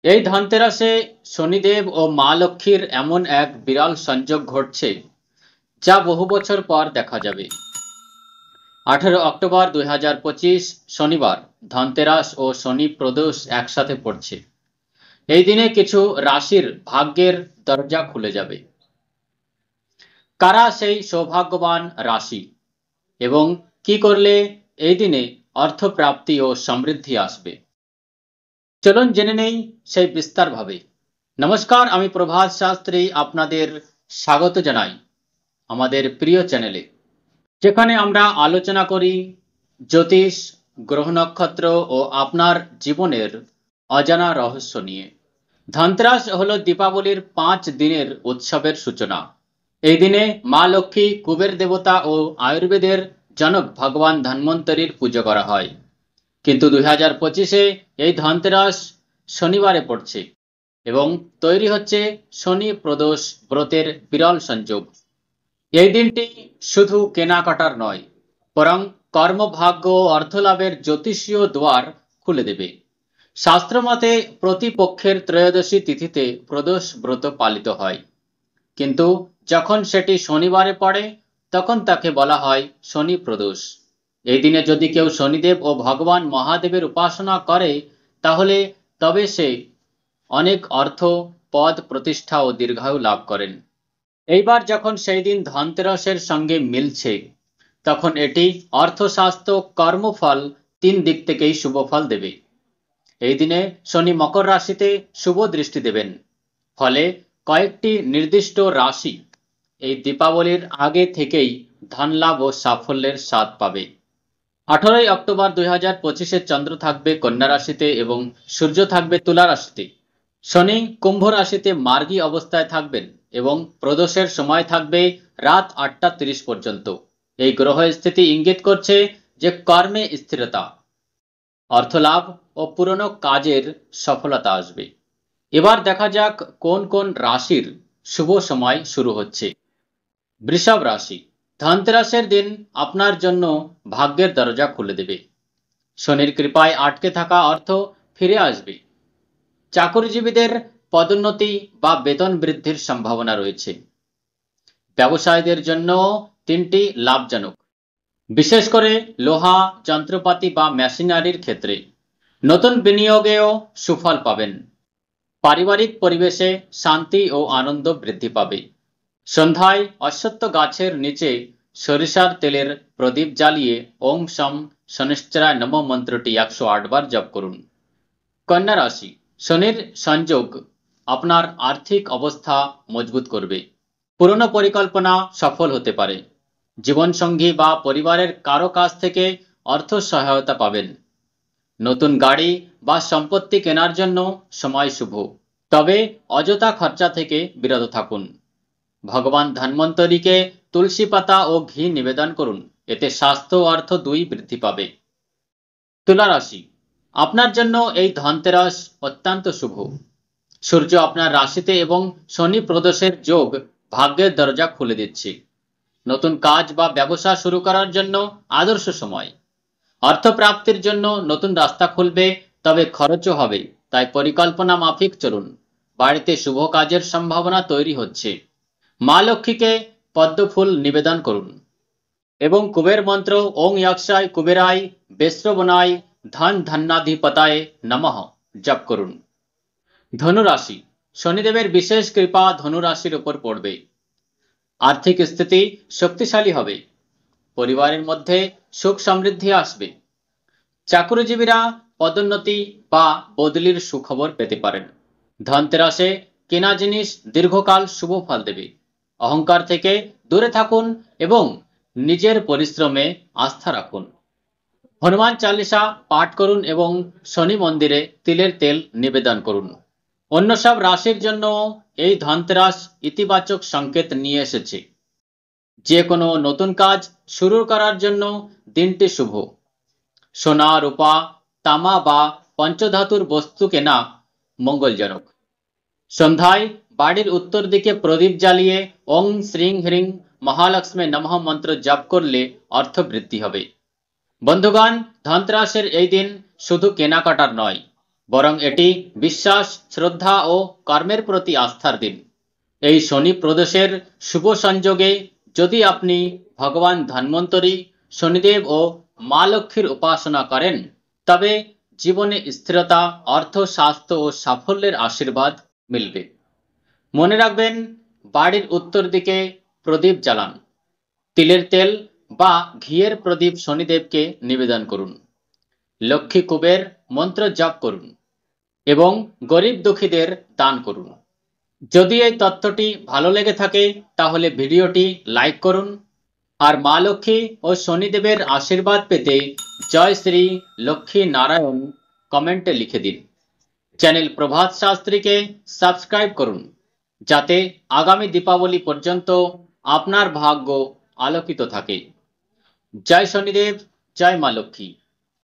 এই ধনতেরাসে শনিদেব ও মা লক্ষ্মীর এমন এক বিরল সংযোগ ঘটছে যা বহু বছর পর দেখা যাবে। 18 অক্টোবর 2025 শনিবার ধনতেরাস ও শনি প্রদোষ একসাথে পড়ছে। এই দিনে কিছু রাশির ভাগ্যের দরজা খুলে যাবে। কারা সেই সৌভাগ্যবান রাশি এবং কি করলে এই দিনে অর্থপ্রাপ্তি ও সমৃদ্ধি আসবে, চলুন জেনে নেই সেই বিস্তারভাবে। নমস্কার, আমি প্রভাত শাস্ত্রী আপনাদের স্বাগত জানাই আমাদের প্রিয় চ্যানেলে, যেখানে আমরা আলোচনা করি জ্যোতিষ, গ্রহ নক্ষত্র ও আপনার জীবনের অজানা রহস্য নিয়ে। ধনতেরাস হলো দীপাবলির 5 দিনের উৎসবের সূচনা। এই দিনে মা লক্ষ্মী, কুবের দেবতা ও আয়ুর্বেদের জনক ভগবান ধন্বন্তরীর পুজো করা হয়। কিন্তু 2025-এ এই ধনতেরাস শনিবারে পড়ছে এবং তৈরি হচ্ছে শনি প্রদোষ ব্রতের বিরল সংযোগ। এই দিনটি শুধু কেনাকাটার নয়, বরং কর্মভাগ্য ও অর্থলাভের জ্যোতিষীয় দ্বার খুলে দেবে। শাস্ত্রমতে প্রতিপক্ষের ত্রয়োদশী তিথিতে প্রদোষ ব্রত পালিত হয়, কিন্তু যখন সেটি শনিবারে পড়ে তখন তাকে বলা হয় শনি প্রদোষ। এই দিনে যদি কেউ শনিদেব ও ভগবান মহাদেবের উপাসনা করে তাহলে তবে সে অনেক অর্থ, পদ, প্রতিষ্ঠা ও দীর্ঘায়ু লাভ করেন। এইবার যখন সেই দিন ধনতেরাসের সঙ্গে মিলছে, তখন এটি অর্থস্বাস্থ্য কর্মফল 3 দিক থেকেই শুভ ফল দেবে। এই দিনে শনি মকর রাশিতে শুভ দৃষ্টি দেবেন, ফলে কয়েকটি নির্দিষ্ট রাশি এই দীপাবলির আগে থেকেই ধনলাভ ও সাফল্যের স্বাদ পাবে। 18 অক্টোবর 2025-এ চন্দ্র থাকবে কন্যা রাশিতে এবং সূর্য থাকবে তুলা রাশিতে। শনি কুম্ভ রাশিতে মার্গী অবস্থায় থাকবেন এবং প্রদোষের সময় থাকবে রাত 8টা 30 পর্যন্ত। এই গ্রহ স্থিতি ইঙ্গিত করছে যে কর্মে স্থিরতা, অর্থলাভ ও পুরনো কাজের সফলতা আসবে। এবার দেখা যাক কোন কোন রাশির শুভ সময় শুরু হচ্ছে। বৃষভ রাশি। ধনতেরাসের দিন আপনার জন্য ভাগ্যের দরজা খুলে দেবে। শনির কৃপায় আটকে থাকা অর্থ ফিরে আসবে। চাকরিজীবীদের পদোন্নতি বা বেতন বৃদ্ধির সম্ভাবনা রয়েছে। ব্যবসায়ীদের জন্য দিনটি লাভজনক, বিশেষ করে লোহা, যন্ত্রপাতি বা মেশিনারির ক্ষেত্রে। নতুন বিনিয়োগেও সুফল পাবেন। পারিবারিক পরিবেশে শান্তি ও আনন্দ বৃদ্ধি পাবে। সন্ধ্যায় অশ্বত্থ গাছের নিচে সরিষার তেলের প্রদীপ জ্বালিয়ে ওং শম শনিশ্চরায় নমঃ মন্ত্রটি 108 বার জপ করুন। কন্যা রাশি। শনির সংযোগ আপনার আর্থিক অবস্থা মজবুত করবে। পুরনো পরিকল্পনা সফল হতে পারে। জীবনসঙ্গী বা পরিবারের কারো কাছ থেকে অর্থ সহায়তা পাবেন। নতুন গাড়ি বা সম্পত্তি কেনার জন্য সময় শুভ, তবে অযথা খরচা থেকে বিরত থাকুন। ভগবান ধন্বন্তরীকে তুলসী পাতা ও ঘি নিবেদন করুন, এতে স্বাস্থ্য ও অর্থ দুই বৃদ্ধি পাবে। তুলা রাশি। আপনার জন্য এই ধনতেরাস অত্যন্ত শুভ। সূর্য আপনার রাশিতে এবং শনি প্রদোষের যোগ ভাগ্যের দরজা খুলে দিচ্ছে। নতুন কাজ বা ব্যবসা শুরু করার জন্য আদর্শ সময়। অর্থপ্রাপ্তির জন্য নতুন রাস্তা খুলবে, তবে খরচও হবে, তাই পরিকল্পনা মাফিক চলুন। বাড়িতে শুভ কাজের সম্ভাবনা তৈরি হচ্ছে। মা লক্ষ্মীকে পদ্মফুল নিবেদন করুন এবং কুবের মন্ত্র ওং ইয়াক্ষায় কুবেরায় বেশ্রবনায় ধন ধন্যাধিপতায় নমঃ জপ করুন। ধনু রাশি। শনিদেবের বিশেষ কৃপা ধনু রাশির উপর পড়বে। আর্থিক স্থিতি শক্তিশালী হবে। পরিবারের মধ্যে সুখ সমৃদ্ধি আসবে। চাকরিজীবীরা পদোন্নতি বা বদলির সুখবর পেতে পারেন। ধনতেরাসে কেনা জিনিস দীর্ঘকাল শুভ ফল দেবে। অহংকার থেকে দূরে থাকুন এবং নিজের পরিশ্রমে আস্থা রাখুন। হনুমান চালিসা পাঠ করুন এবং শনি মন্দিরে তিলের তেল নিবেদন করুন। অন্য সব রাশির জন্য এই ধনতেরাস ইতিবাচক সংকেত নিয়ে এসেছে। যে কোনো নতুন কাজ শুরু করার জন্য দিনটি শুভ। সোনা, রূপা, তামা বা পঞ্চধাতুর বস্তু কেনা মঙ্গলজনক। সন্ধ্যায় বাড়ির উত্তর দিকে প্রদীপ জ্বালিয়ে ওং শ্রীং হ্রিং মহালক্ষ্মী নমঃ মন্ত্র জপ করলে অর্থ বৃদ্ধি হবে। বন্ধুগণ, ধনতেরাসের এই দিন শুধু কেনাকাটার নয়, বরং এটি বিশ্বাস, শ্রদ্ধা ও কর্মের প্রতি আস্থার দিন। এই শনি প্রদোষের শুভ সংযোগে যদি আপনি ভগবান ধন্বন্তরী, শনিদেব ও মা লক্ষ্মীর উপাসনা করেন, তবে জীবনে স্থিরতা, অর্থ, স্বাস্থ্য ও সাফল্যের আশীর্বাদ মিলবে। মনে রাখবেন, বাড়ির উত্তর দিকে প্রদীপ জ্বালান। তিলের তেল বা ঘিয়ের প্রদীপ শনিদেবকে নিবেদন করুন। লক্ষ্মী কুবের মন্ত্র জপ করুন এবং গরিব দুঃখীদের দান করুন। যদি এই তথ্যটি ভালো লেগে থাকে তাহলে ভিডিওটি লাইক করুন আর মা লক্ষ্মী ও শনিদেবের আশীর্বাদ পেতে জয় শ্রী লক্ষ্মী নারায়ণ কমেন্টে লিখে দিন। চ্যানেল প্রভাত শাস্ত্রীকে সাবস্ক্রাইব করুন যাতে আগামী দীপাবলি পর্যন্ত আপনার ভাগ্য আলোকিত থাকে। জয় শনিদেব, জয় মা লক্ষ্মী।